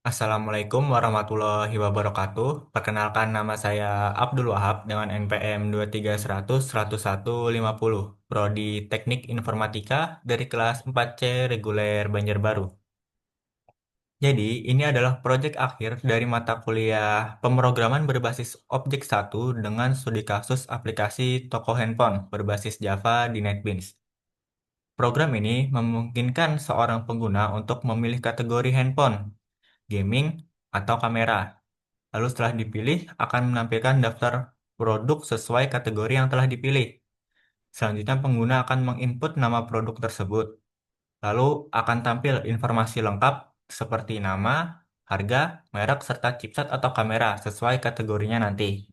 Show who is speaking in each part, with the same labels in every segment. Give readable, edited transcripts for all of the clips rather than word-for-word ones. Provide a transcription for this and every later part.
Speaker 1: Assalamualaikum warahmatullahi wabarakatuh. Perkenalkan nama saya Abdul Wahab dengan NPM 231001150, Prodi Teknik Informatika dari kelas 4C reguler Banjarbaru. Jadi, ini adalah proyek akhir dari mata kuliah pemrograman berbasis objek satu dengan studi kasus aplikasi toko handphone berbasis Java di NetBeans. Program ini memungkinkan seorang pengguna untuk memilih kategori handphone, gaming, atau kamera. Lalu setelah dipilih, akan menampilkan daftar produk sesuai kategori yang telah dipilih. Selanjutnya, pengguna akan menginput nama produk tersebut. Lalu akan tampil informasi lengkap seperti nama, harga, merek, serta chipset atau kamera sesuai kategorinya nanti.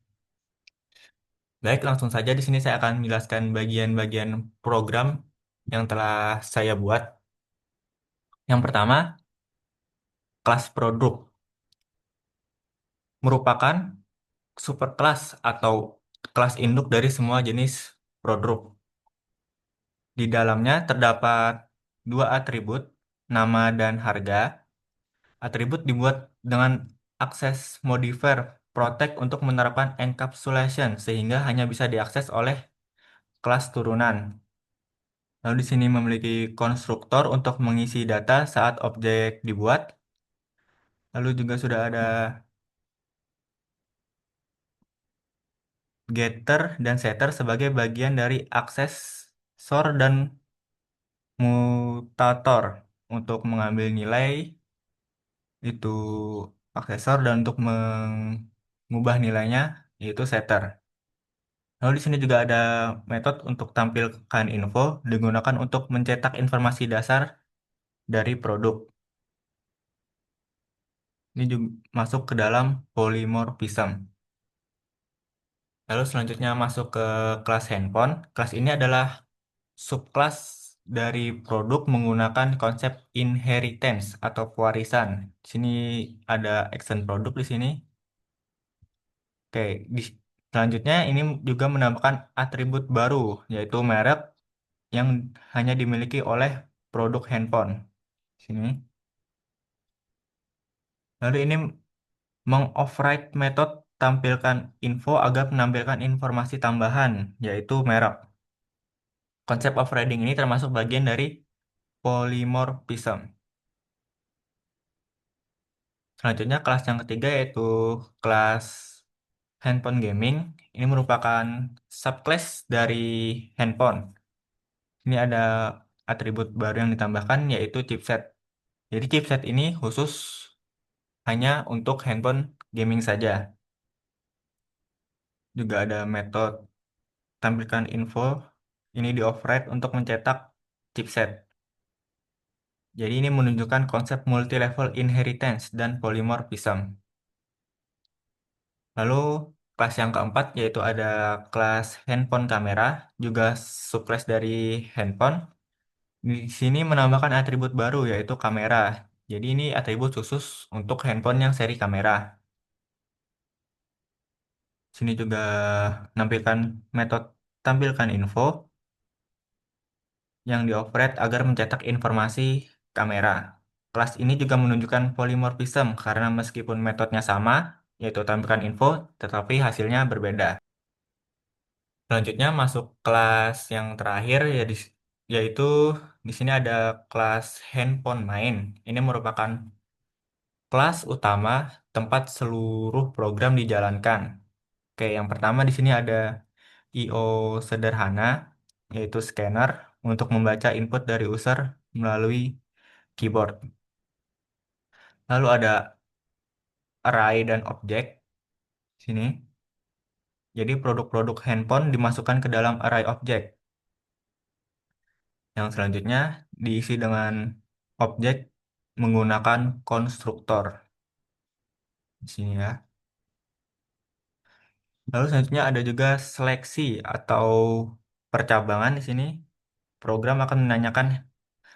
Speaker 1: Baik, langsung saja di sini saya akan menjelaskan bagian-bagian program yang telah saya buat. Yang pertama, kelas produk merupakan superkelas atau kelas induk dari semua jenis produk. Di dalamnya terdapat dua atribut, nama dan harga. Atribut dibuat dengan akses modifier protect untuk menerapkan encapsulation sehingga hanya bisa diakses oleh kelas turunan. Lalu di sini memiliki konstruktor untuk mengisi data saat objek dibuat. Lalu juga sudah ada getter dan setter sebagai bagian dari aksesor dan mutator untuk mengambil nilai itu aksesor dan untuk mengubah nilainya yaitu setter. Lalu di sini juga ada metode untuk tampilkan info digunakan untuk mencetak informasi dasar dari produk. Ini juga masuk ke dalam polymorphism. Lalu selanjutnya masuk ke kelas handphone. Kelas ini adalah subkelas dari produk menggunakan konsep inheritance atau pewarisan. Di sini ada action produk di sini. Oke, selanjutnya ini juga menambahkan atribut baru, yaitu merek yang hanya dimiliki oleh produk handphone. Sini. Lalu ini mengoverride method tampilkan info agar menampilkan informasi tambahan, yaitu merek. Konsep overriding ini termasuk bagian dari polymorphism. Selanjutnya kelas yang ketiga yaitu kelas handphone gaming. Ini merupakan subclass dari handphone. Ini ada atribut baru yang ditambahkan yaitu chipset. Jadi chipset ini khusus hanya untuk handphone gaming saja. Juga ada metode tampilkan info. Ini di override untuk mencetak chipset. Jadi ini menunjukkan konsep multi-level inheritance dan polymorphism. Lalu kelas yang keempat yaitu ada kelas handphone kamera, juga subclass dari handphone. Di sini menambahkan atribut baru yaitu kamera. Jadi ini atribut khusus untuk handphone yang seri kamera. Sini juga menampilkan metode tampilkan info yang dioperate agar mencetak informasi kamera. Kelas ini juga menunjukkan polymorphism karena meskipun metodenya sama, yaitu tampilkan info, tetapi hasilnya berbeda. Selanjutnya masuk kelas yang terakhir yaitu di sini ada kelas handphone main. Ini merupakan kelas utama tempat seluruh program dijalankan. Oke, yang pertama di sini ada I/O sederhana, yaitu scanner untuk membaca input dari user melalui keyboard. Lalu ada array dan objek sini. Jadi produk-produk handphone dimasukkan ke dalam array objek. Yang selanjutnya diisi dengan objek menggunakan konstruktor. Di sini ya. Lalu selanjutnya ada juga seleksi atau percabangan di sini. Program akan menanyakan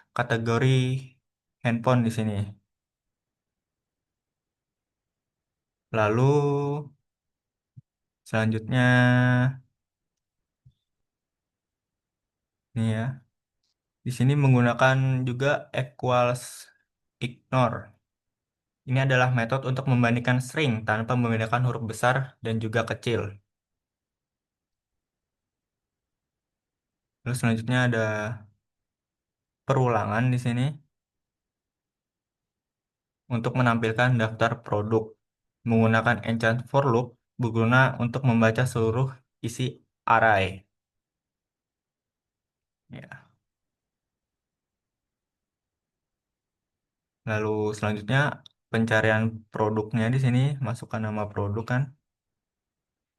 Speaker 1: kategori handphone di sini. Lalu selanjutnya nih ya. Di sini menggunakan juga equals ignore. Ini adalah metode untuk membandingkan string tanpa membedakan huruf besar dan juga kecil. Terus selanjutnya ada perulangan di sini untuk menampilkan daftar produk. Menggunakan enchant for loop berguna untuk membaca seluruh isi array. Ya. Lalu selanjutnya pencarian produknya di sini masukkan nama produk kan.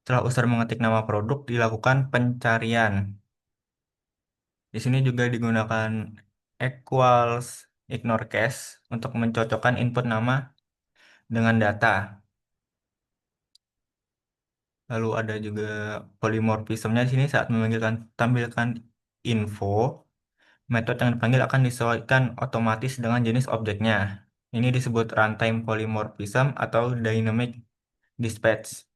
Speaker 1: Setelah user mengetik nama produk dilakukan pencarian. Di sini juga digunakan equals ignore case untuk mencocokkan input nama dengan data. Lalu ada juga polymorphismnya di sini saat memanggilkan tampilkan info, metode yang dipanggil akan disesuaikan otomatis dengan jenis objeknya. Ini disebut runtime polymorphism atau dynamic dispatch.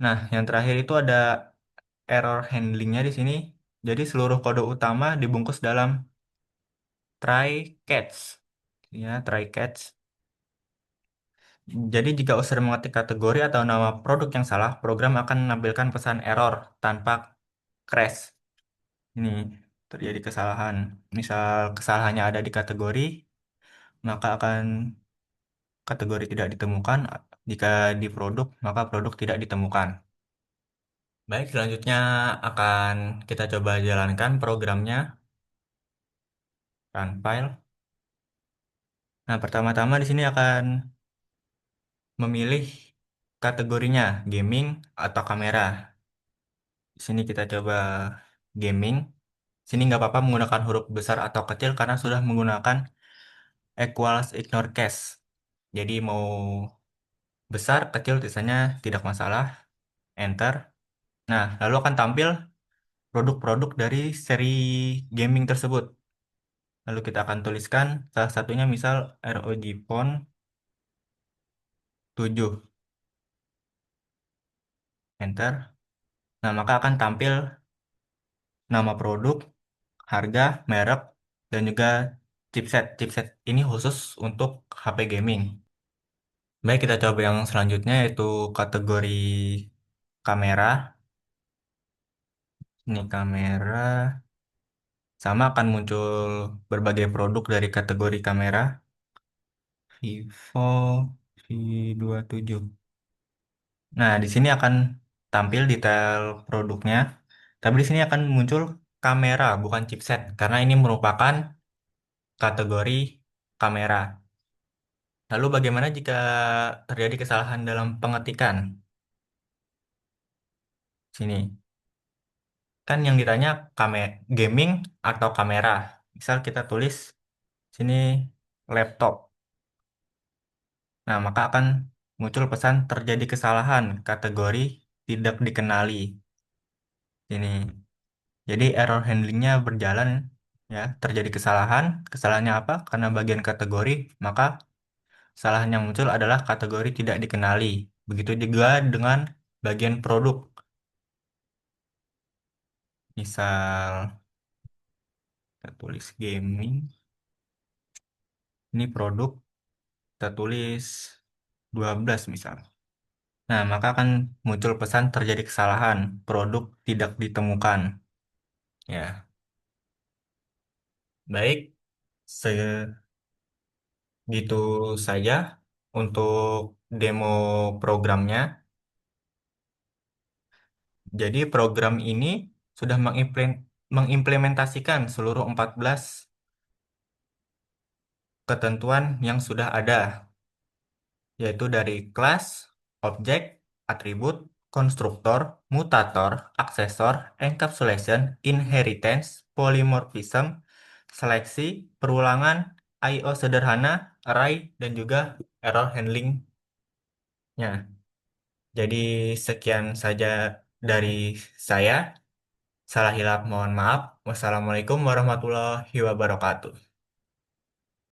Speaker 1: Nah, yang terakhir itu ada error handlingnya di sini. Jadi seluruh kode utama dibungkus dalam try catch. Ya, try catch. Jadi jika user mengetik kategori atau nama produk yang salah, program akan menampilkan pesan error tanpa crash. Ini terjadi kesalahan. Misal kesalahannya ada di kategori, maka akan kategori tidak ditemukan. Jika di produk, maka produk tidak ditemukan. Baik, selanjutnya akan kita coba jalankan programnya, run file. Nah, pertama-tama di sini akan memilih kategorinya, gaming atau kamera. Di sini kita coba gaming. Sini nggak apa-apa menggunakan huruf besar atau kecil karena sudah menggunakan equals ignore case. Jadi mau besar, kecil tulisannya tidak masalah. Enter. Nah, lalu akan tampil produk-produk dari seri gaming tersebut. Lalu kita akan tuliskan salah satunya misal ROG Phone 7. Enter. Nah, maka akan tampil nama produk, harga, merek, dan juga chipset. Chipset ini khusus untuk HP gaming. Baik, kita coba yang selanjutnya yaitu kategori kamera. Ini kamera. Sama akan muncul berbagai produk dari kategori kamera. Vivo V27. Nah, di sini akan tampil detail produknya. Tapi di sini akan muncul kamera, bukan chipset. Karena ini merupakan kategori kamera. Lalu bagaimana jika terjadi kesalahan dalam pengetikan? Sini. Kan yang ditanya gaming atau kamera. Misal kita tulis sini laptop. Nah, maka akan muncul pesan terjadi kesalahan kategori tidak dikenali. Ini. Jadi error handlingnya berjalan ya, terjadi kesalahan. Kesalahannya apa? Karena bagian kategori, maka kesalahan yang muncul adalah kategori tidak dikenali. Begitu juga dengan bagian produk. Misal kita tulis gaming, ini produk, kita tulis 12 misal. Nah, maka akan muncul pesan terjadi kesalahan, produk tidak ditemukan. Ya, baik, segitu saja untuk demo programnya. Jadi program ini sudah mengimplementasikan seluruh 14 ketentuan yang sudah ada, yaitu dari kelas, objek, atribut, konstruktor, mutator, aksesor, encapsulation, inheritance, polymorphism, seleksi, perulangan, I/O sederhana, array, dan juga error handlingnya. Jadi sekian saja dari saya. Salah hilap mohon maaf. Wassalamualaikum warahmatullahi wabarakatuh.